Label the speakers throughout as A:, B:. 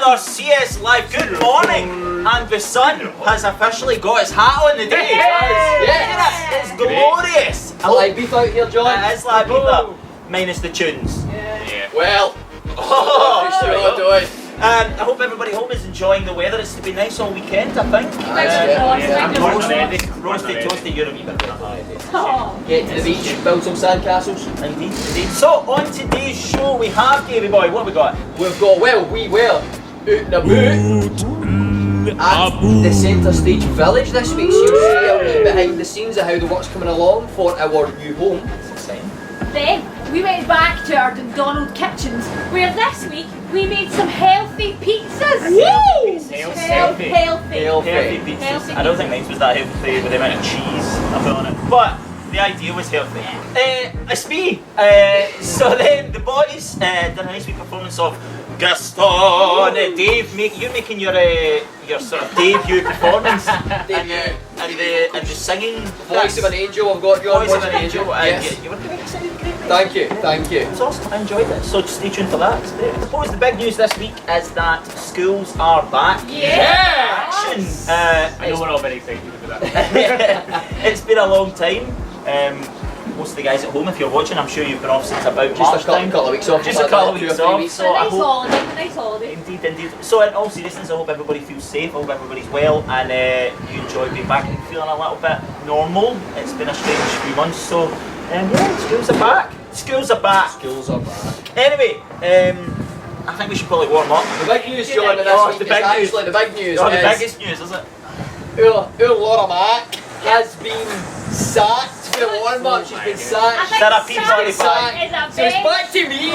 A: our CS Live. Good morning. And the sun has officially got its hat on today.
B: Yes.
A: It's glorious.
B: I like beef out here, John.
A: It is like beef minus the tunes.
B: Yeah. Well.
A: I hope everybody home is enjoying the weather. It's to be nice all weekend, I think. Roasted, toasted, you're a wee bit.
B: Get to the beach, build some sandcastles.
A: Indeed. So, on today's show, we have, Davey boy, what have we got?
B: We've got, we were out and about at the Centrestage village this week. So you'll see a wee behind the scenes of how the work's coming along for our new home.
A: That's exciting.
C: Then we went back to our McDonald's kitchens, where this week we made some healthy pizzas. Healthy
A: pizzas. I don't think mine was that healthy with the amount of cheese I put on it, but the idea was healthy. It's me. So then the boys did a nice wee performance of Gaston. Dave, you're making your sort of debut performance. And the singing
B: Voice of an angel, I've got your
A: voice of an angel.
B: Yes.
A: You were very excited.
B: Thank you.
A: It's awesome. I enjoyed it. So just stay tuned for that. It's great. I suppose the big news this week is that schools are back. Action!
D: I know we're all very excited about that.
A: It's been a long time. Most of the guys at home, if you're watching, I'm sure you've been off since about March time.
B: Couple of weeks off.
A: Just a couple of weeks off.
C: So a nice holiday.
A: Indeed. So in all seriousness, I hope everybody feels safe, I hope everybody's well, and you enjoy being back and feeling a little bit normal. It's been a strange few months, so schools are back. Schools are back. Anyway, I think we should probably warm up.
B: The big news, John, and this week is actually the big news.
A: The biggest news, is it?
B: Laura Mack has been sacked for the warm-up. She's been sacked.
A: There are people on the back.
B: So it's back to me.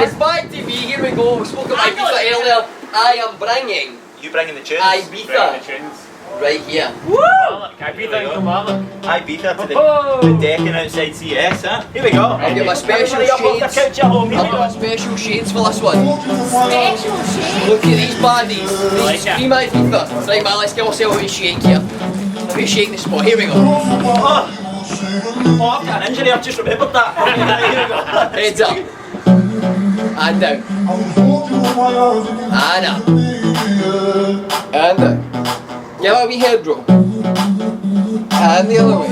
B: It's back to me. Here we go. We spoke about Ibiza earlier. I am bringing.
A: You bringing the tunes?
B: Ibiza right here.
A: Woo!
D: Ibiza to Marlock.
A: Ibiza to the decking outside CS, huh? Here we go.
B: I'll get my special shades. I'll get my special shades for this one.
C: Special shades?
B: Look at these baddies. These scream Ibiza. Right, man, let's get ourselves a wee shake here. A wee shake the spot. Here we go.
A: Oh, I've got an injury, I've just remembered that. Here we go.
B: Heads up. And down. And up. And down. Give it a wee head roll. And the other way.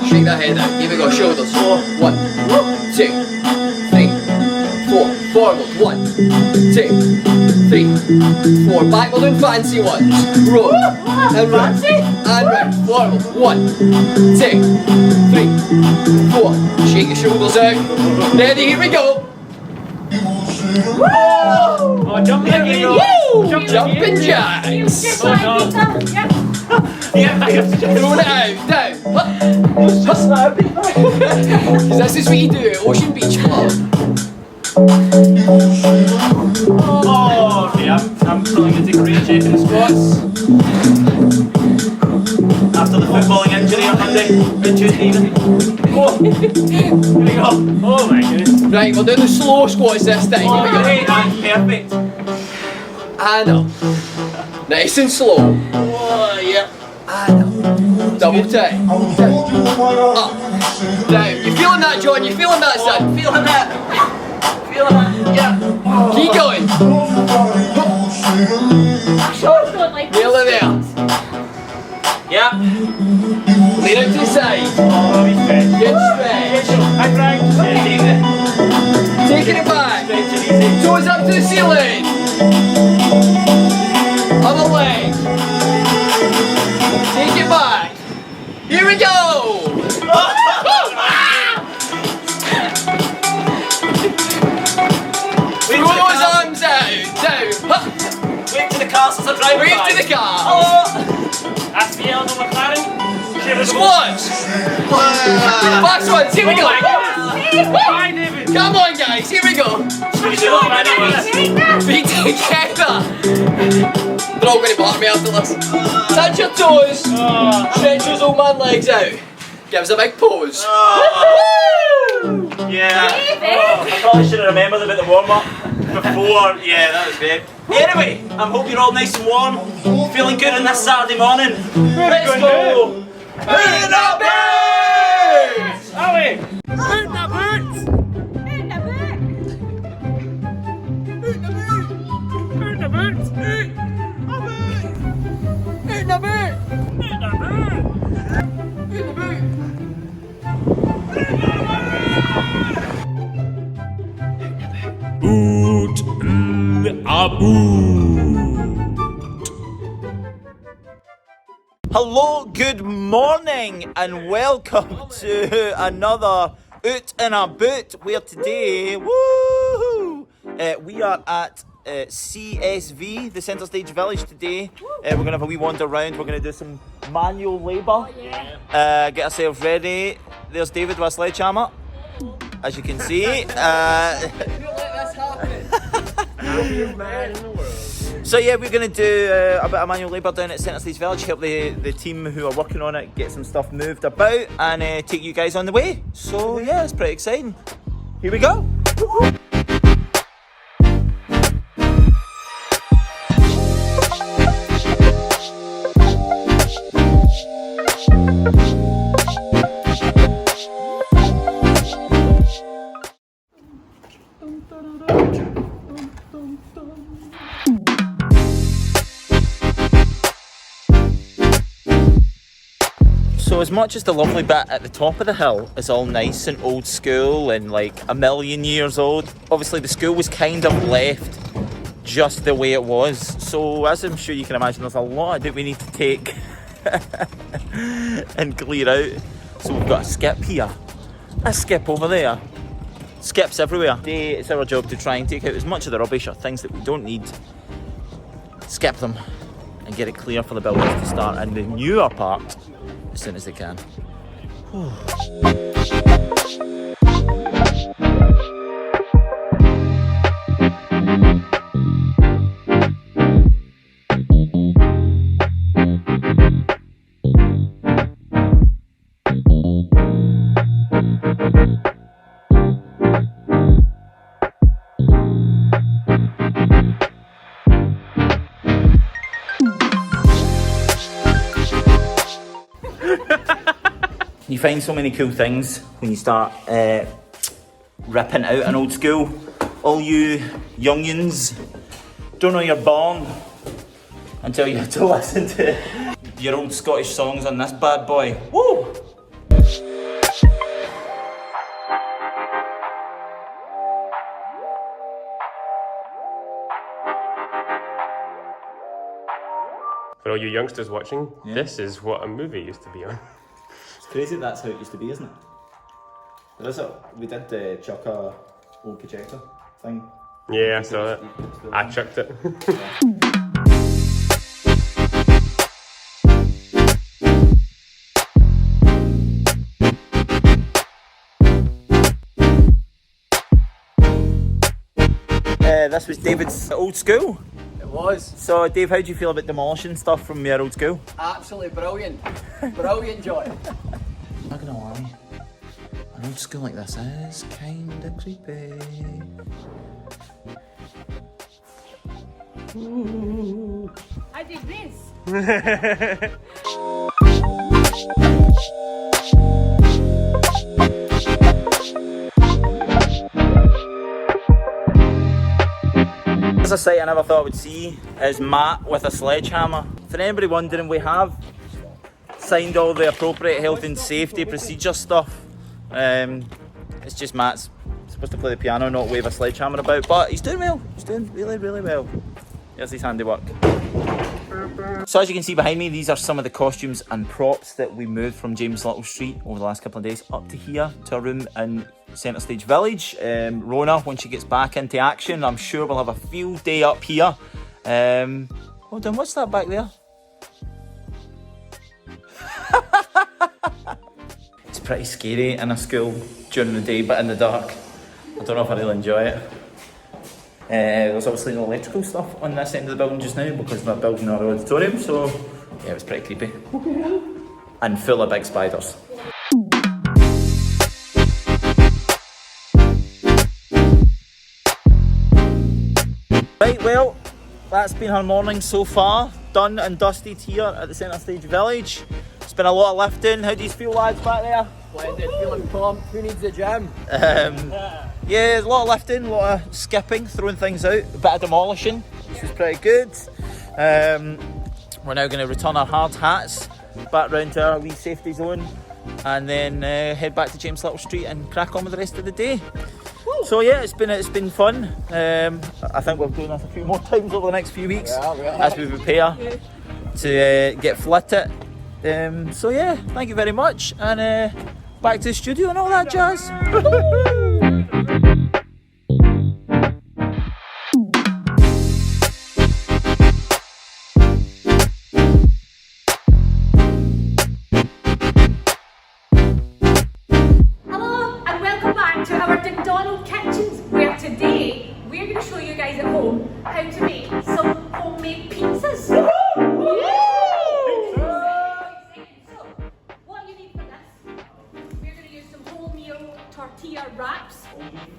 B: Shake that head out. Here we go, shoulders. 1, 2, 3, 4. Forward. 1, 2, 3, 4. Back, we're doing fancy ones. Roll. And round. And round. Forward. 1, 2, 3, 4. Shake your shoulders out. Ready, here we go.
D: Oh, jumping again.
B: Jumping jacks.
C: Thrown
B: it out, down. Because this is what you do at Ocean Beach Club.
D: Oh, okay, I'm feeling into great shape in the squats.
A: After the footballing injury on Monday, Tuesday even.
D: Here we go. Oh my goodness.
B: Right, we're doing the slow squats this time. Here we go.
A: Okay, that's perfect.
B: And up. Nice and slow.
A: Oh, yeah.
B: And up. Double time. Down. Up. Down. You feeling that, John? You feeling that, son?
A: Feeling that. Yeah.
B: Keep going.
C: Shorts don't like
B: Nearly there.
A: Yeah.
B: Lean out to the side.
D: Oh, he's stretched.
B: Good stretch.
D: Hi Frank.
B: Taking it back. Toes up to the ceiling. Other leg. Take it back. Here we go. Throw those arms out. Down.
A: Wait till the car starts driving.
B: Wave to the car.
D: That's the elder McLaren.
B: Squats. Last ones. Here we go.
D: Hi David.
B: Come on, guys. Here we go. Feet together. They're all going to bark me after this. Touch your toes. Stretch those old man legs out. Give us a big pose.
A: Yeah. I probably should have remembered about the warm-up before. Yeah, that was great. Anyway, I hope you're all nice and warm. Feeling good on this Saturday morning. Let's go. In the boots!
D: Are we?
C: In the boots! In the boots!
A: Good morning and welcome to another Oot in a Boot, where today, woohoo, we are at CSV, the Centrestage Village today. We're going to have a wee wander around, we're going to do some manual labour, get ourselves ready. There's David with a sledgehammer, as you can see. So yeah, we're going to do a bit of manual labour down at Centrestage Village, help the team who are working on it get some stuff moved about and take you guys on the way. So yeah, it's pretty exciting. Here we go. So as much as the lovely bit at the top of the hill is all nice and old school and like a million years old, obviously the school was kind of left just the way it was. So as I'm sure you can imagine, there's a lot that we need to take and clear out. So we've got a skip here, a skip over there, skips everywhere. Today it's our job to try and take out as much of the rubbish or things that we don't need, skip them and get it clear for the builders to start in the newer part as soon as they can. You find so many cool things when you start ripping out an old school. All you young'uns don't know you're born until you have to listen to your old Scottish songs on this bad boy. Woo!
E: For all you youngsters watching, this is what a movie used to be on.
A: Crazy that's how it used to be, isn't it? There is we did chuck a old projector thing.
E: Yeah, I saw it. I chucked it.
A: This was David's old school.
B: It was.
A: So Dave, how do you feel about demolishing stuff from your old school?
B: Absolutely brilliant. Brilliant joy.
A: Not gonna lie, an old school like this is kinda creepy.
C: I did this.
A: As a sight I never thought I would see is Matt with a sledgehammer. For anybody wondering, we have signed all the appropriate health and safety procedure stuff. It's just Matt's supposed to play the piano, not wave a sledgehammer about, but he's doing well. He's doing really, really well. Here's his handiwork. So as you can see behind me, these are some of the costumes and props that we moved from James Little Street over the last couple of days up to here to a room in Centrestage Village. Rona, when she gets back into action, I'm sure we'll have a field day up here. Hold on, what's that back there? It's pretty scary in a school during the day, but in the dark, I don't know if I really enjoy it. There's obviously no electrical stuff on this end of the building just now because we're building our auditorium, so yeah, it was pretty creepy. And full of big spiders. Right, well, that's been our morning so far. Done and dusted here at the Centrestage Village. It's been a lot of lifting. How do you feel, lads, back there?
B: Splendid, feeling pumped. Who needs the gym?
A: Yeah, a lot of lifting, a lot of skipping, throwing things out, a bit of demolishing, which was pretty good. We're now going to return our hard hats back round to our wee safety zone and then head back to James Little Street and crack on with the rest of the day. So yeah, it's been fun. I think we'll be doing this a few more times over the next few weeks as we prepare to get flitted So yeah, thank you very much, and back to the studio and all that jazz.
C: Hello and welcome back to our McDonald kitchens, where today we're going to show you guys at home how to make some homemade pizzas. So, what you need for this, we're going to use some wholemeal tortilla wraps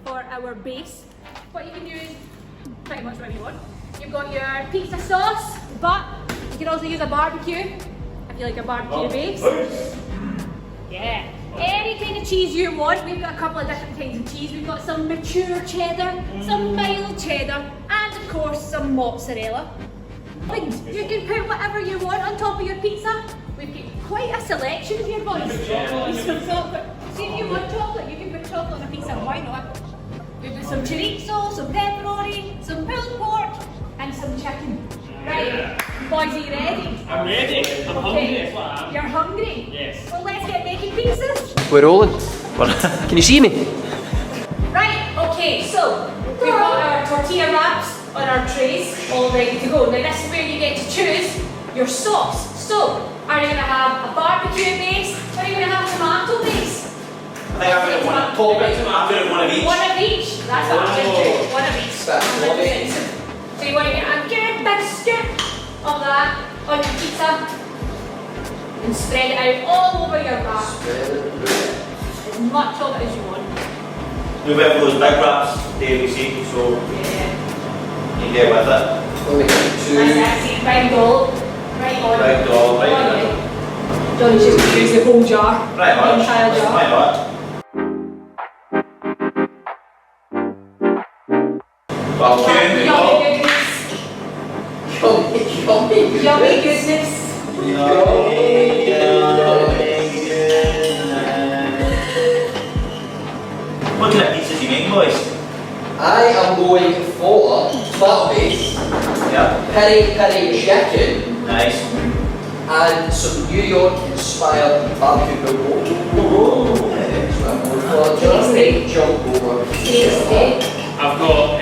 C: for our base. What you can use pretty much whatever you want. You've got your pizza sauce, but you can also use a barbecue if you like a barbecue base. Yeah. Any kind of cheese you want. We've got a couple of different kinds of cheese. We've got some mature cheddar, some mild cheddar, and of course some mozzarella. You can put whatever you want on top of your pizza. We've got quite a selection here, boys. Some chocolate. See if you want chocolate, you can put chocolate on a pizza. Why not? We've got some chorizo, some pepperoni, some pulled pork, and some chicken. Right, boys, are you ready?
D: I'm ready. I'm hungry as well.
C: You're hungry?
D: Yes.
C: Well, let's get making pizzas.
B: We're rolling. Can you see me?
C: Right, okay, so we've got our tortilla wraps on our trays all ready to go. Now this is where you get to choose your sauce. So, are you going to have a barbecue base or are you going to have a tomato base?
A: I think I'm going to one of each.
C: One of each? That's what I'm going to do. One of each.
B: That's lovely.
C: So you want to get a good big scoop of that on your pizza and spread it out all over your wrap. As much of it as you want.
A: We went for those big wraps, Dave, you see, so
C: Yeah.
A: you get with it.
B: We'll make
C: Nice,
B: two.
C: sexy, big dollop. Right on.
A: Big dollop, right
C: On
A: on.
C: you. Johnny's just going to use the whole jar.
A: Right
C: The
A: on.
C: entire jar.
A: Why not? Barbecue,
C: Yummy goodness. Yummy goodness.
A: What kind of pizzas you make, boys?
B: I am going for flat base,
A: Yeah.
B: peri chicken,
A: Nice.
B: and some New York inspired barbecue pork.
C: Tasty.
B: Jump over.
C: Tasty.
D: I've got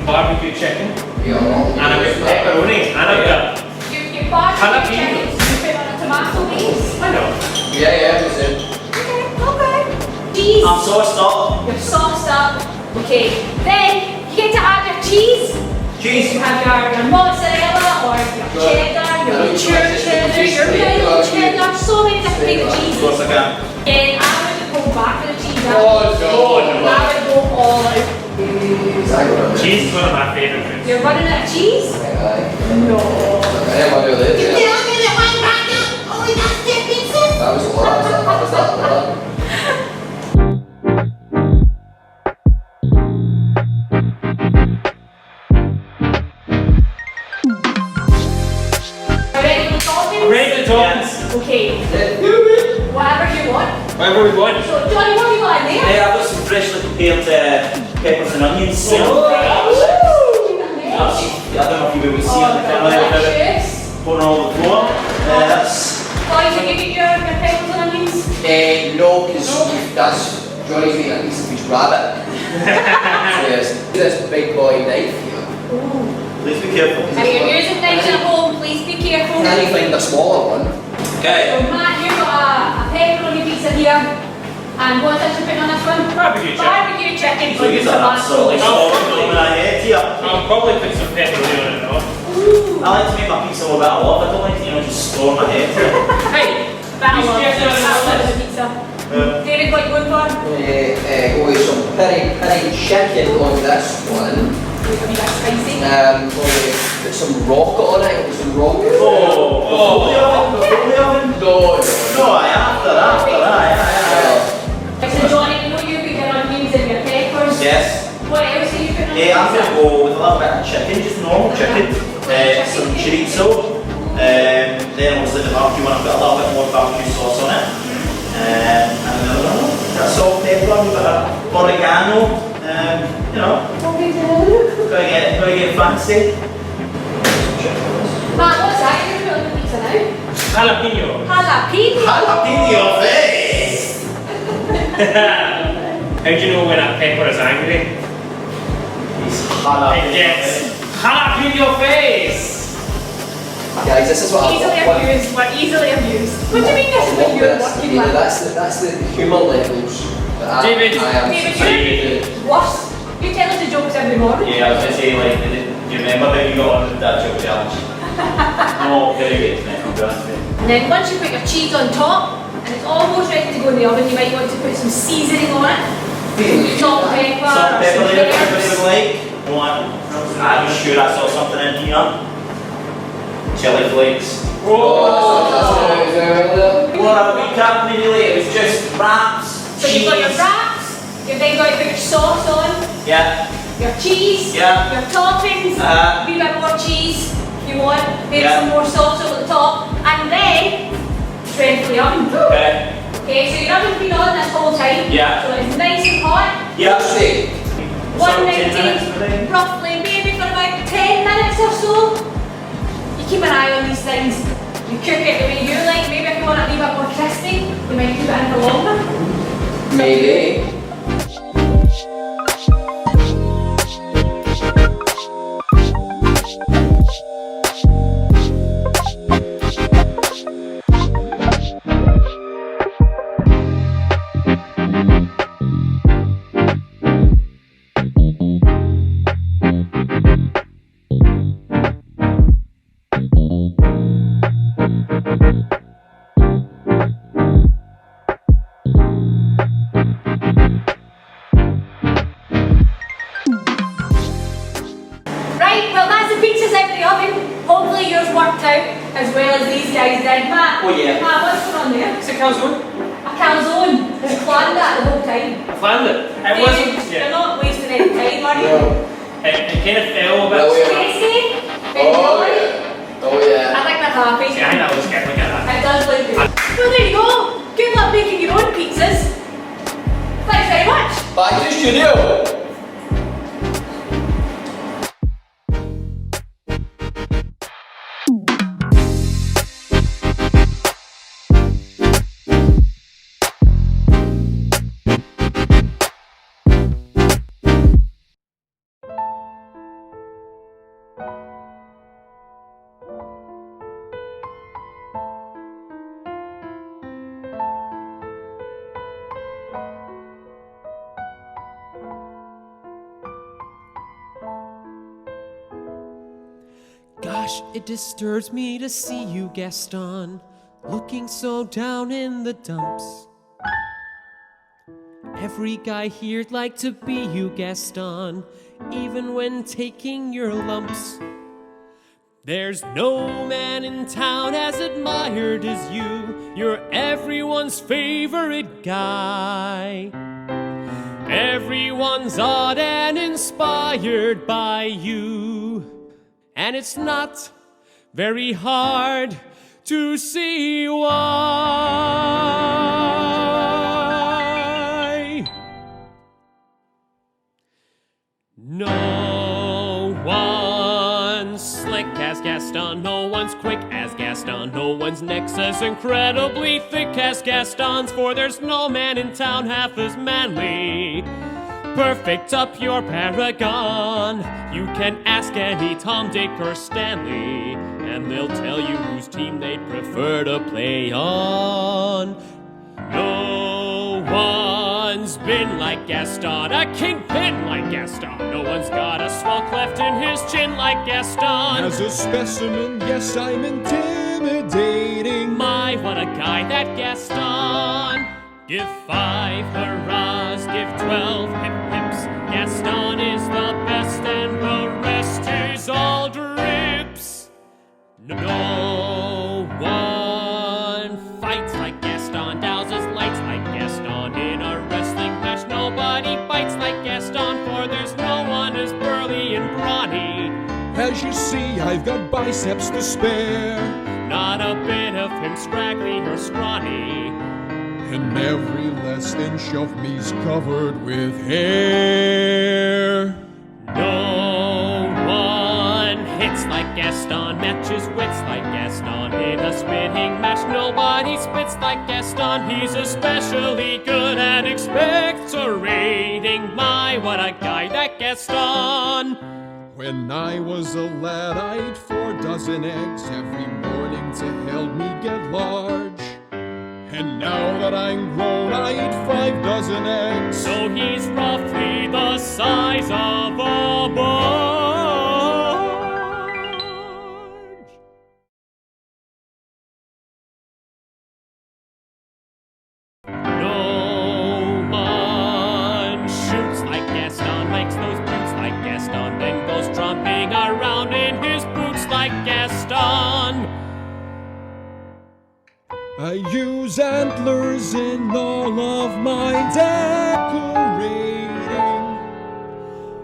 D: barbecue chicken
B: Yeah.
D: and I've got pepperoni and I've got.
C: Your barbecue chicken, you put on a tomato base.
D: I know.
B: Yeah, that's it.
C: Okay. Cheese.
A: I'm sauced up.
C: You're sauced up. Okay. Then you get to add your cheese.
A: Cheese.
C: You have your mozzarella or your cheddar, your mature cheddar, your mild cheddar, so many different kinds of
A: Of
C: cheeses.
A: course I can.
C: And I would go back to the cheese.
B: Oh, no.
C: I would go all out.
D: Cheese is one of my favourite foods.
C: You're running out of cheese? No.
B: That was a lot. That was that lot.
C: Are you ready for the toppings?
D: I'm ready to talk.
C: Okay. Whatever you want.
D: Whatever we want.
C: So, Johnny, what have you got in there?
A: I've got some freshly prepared peppers and onions.
C: Woo!
A: I don't know if you will see on the camera without it
C: Delicious.
A: pouring all over the floor. That's
C: Boys, you give it your peppers and onions?
B: No, because that's Johnny's eating a piece of his rabbit. Yes, this big boy knife here.
A: please be careful.
C: If you're using knives at home, please be careful.
B: Can you find a smaller one?
A: Okay.
C: So, Matt, you've got a pepperoni pizza here. And what's that you're putting on this one?
D: Barbecue chicken.
C: Barbecue chicken
A: So
C: with
A: you
C: some
A: got absolutely
C: tomato.
A: solid over my head here.
D: I'll probably put some pepperoni on it though.
C: Ooh.
A: I like to make my pizza a little bit of love. I don't like to, just store my head here.
D: Hey,
C: That'll
D: You
C: love
D: scared
C: it.
D: of
C: That'll love the pizza. David, what you going for?
B: Go with some peri chicken on this one.
C: Have you got spicy?
B: Probably put some rocket on it. Some rocket.
A: Oh, fully oven?
B: No.
A: No, after that, yeah.
C: So Johnny, you know you've got your onions and your peppers.
A: Yes.
C: What else are you putting on the
A: I'm going
C: pizza?
A: to go with a little bit of chicken, just normal chicken. Some chorizo. Then obviously the barbecue one, I've got a little bit more barbecue sauce on it. And a salt, pepper, a bit of oregano. Gotta get fancy.
C: Matt, what's that you're putting on the pizza now?
D: Jalapeno.
C: Jalapeno.
A: Jalapeno face!
E: How do you know when a pepper is angry?
A: He's
E: It
A: jalapeno.
E: gets jalapeno face!
B: Guys, this is what
C: Easily
B: what-
C: abused. We're easily abused. What do you mean this is what
B: what
C: you're
B: this-
C: working
B: you know,
C: with?
B: that's the humour levels that
E: David,
B: I am
C: David,
B: subscribing to.
C: Worse. You tell us the jokes every morning.
A: Yeah, I was gonna say, like, do you remember how you got on with that joke challenge? No, very good, mate, I'll be honest with you.
C: And then once you put your cheese on top, and it's almost ready to go in the oven, you might want to put some seasoning on it. Salt, pepper,
A: Salt,
C: or
A: pepper,
C: some
A: everybody
C: herbs.
A: would like. One. I'm sure I saw something in here. Chili flakes. What are we cutting really? It was just wraps.
C: So you've got your
A: cheese.
C: wraps, you've then got to put your sauce on,
A: Yeah.
C: your cheese,
A: Yeah.
C: your toppings,
A: Uh-huh.
C: a wee bit more cheese if you want, maybe
A: Yeah.
C: some more sauce over the top, and then it's ready for the oven.
A: Okay.
C: Okay, so your oven's been on this whole time,
A: Yeah.
C: so it's nice and hot.
A: Yeah.
B: See,
C: 190, roughly, maybe for about 10 minutes or so. You keep an eye on these things. You cook it the way you like. Maybe if you want it a wee bit more crispy, you might keep it in for longer.
B: maybe.
C: Right, well that's the pizzas out of the oven. Hopefully yours worked out as well as these guys did. Matt,
A: Oh, yeah.
C: Matt, what's going on there?
E: It's a calzone.
C: A calzone. Has planned that the whole time.
E: I planned it. It
C: David,
E: wasn't.
C: You're
E: Yeah.
C: not wasting any time, are you?
B: No.
E: It kind of fell a bit.
B: No, yeah.
C: Tasty?
B: Oh
C: Enjoy?
B: yeah. Oh yeah.
C: I think they're happy.
E: Yeah, I think that looks good. Look at that.
C: It does look good. Well, there you go. Good luck making your own pizzas. Thanks very much.
B: Back to the studio.
F: Gosh, it disturbs me to see you, Gaston, looking so down in the dumps. Every guy here'd like to be you, Gaston, even when taking your lumps. There's no man in town as admired as you. You're everyone's favorite guy. Everyone's awed and inspired by you. And it's not very hard to see why. No one's slick as Gaston, no one's quick as Gaston, no one's neck's as incredibly thick as Gaston's, for there's no man in town half as manly. Perfect up your paragon. You can ask any Tom, Dick, or Stanley, and they'll tell you whose team they'd prefer to play on. No one's been like Gaston, a kingpin like Gaston. No one's got a swell cleft in his chin like Gaston.
G: As a specimen, yes, I'm intimidating.
F: My, what a guy that Gaston. Give 5 hurrahs, give 12 hip hips. Gaston is the best and the rest is all drips. No one fights like Gaston, douses lights like Gaston. In a wrestling match nobody bites like Gaston, for there's no one as burly and brawny.
G: As you see, I've got biceps to spare.
F: Not a bit of him scraggly or scrawny.
G: And every last inch of me's covered with hair.
F: No one hits like Gaston, matches wits like Gaston. In a spitting match. Nobody spits like Gaston. He's especially good at expectorating. My, what a guy, that Gaston.
G: When I was a lad, I'd 4 dozen eggs every morning to help me get large. And now that I'm grown, I eat 5 dozen eggs.
F: So he's roughly the size of a barge. No one shoots like Gaston, makes those boots like Gaston, then goes tromping around in his boots like Gaston.
G: I use antlers in all of my decorating.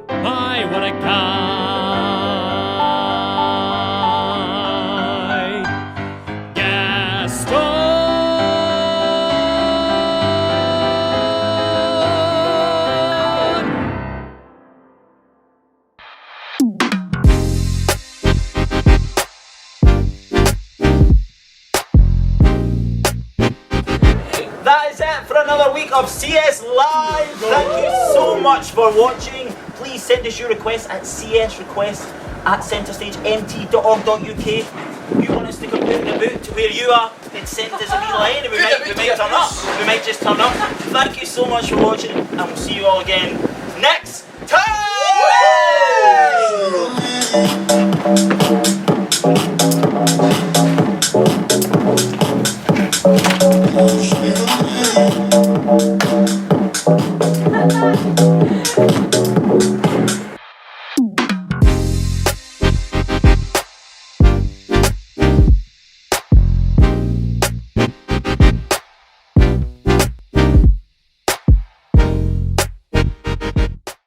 F: My, what a guy, Gaston.
A: That is it for another week of CS Live. Thank you so much for watching. Please send us your requests at csrequests@centrestagemt.org.uk. You want us to come put the boot to where you are, then send us a wee line and we might turn up. We might just turn up. Thank you so much for watching and we'll see you all again next time!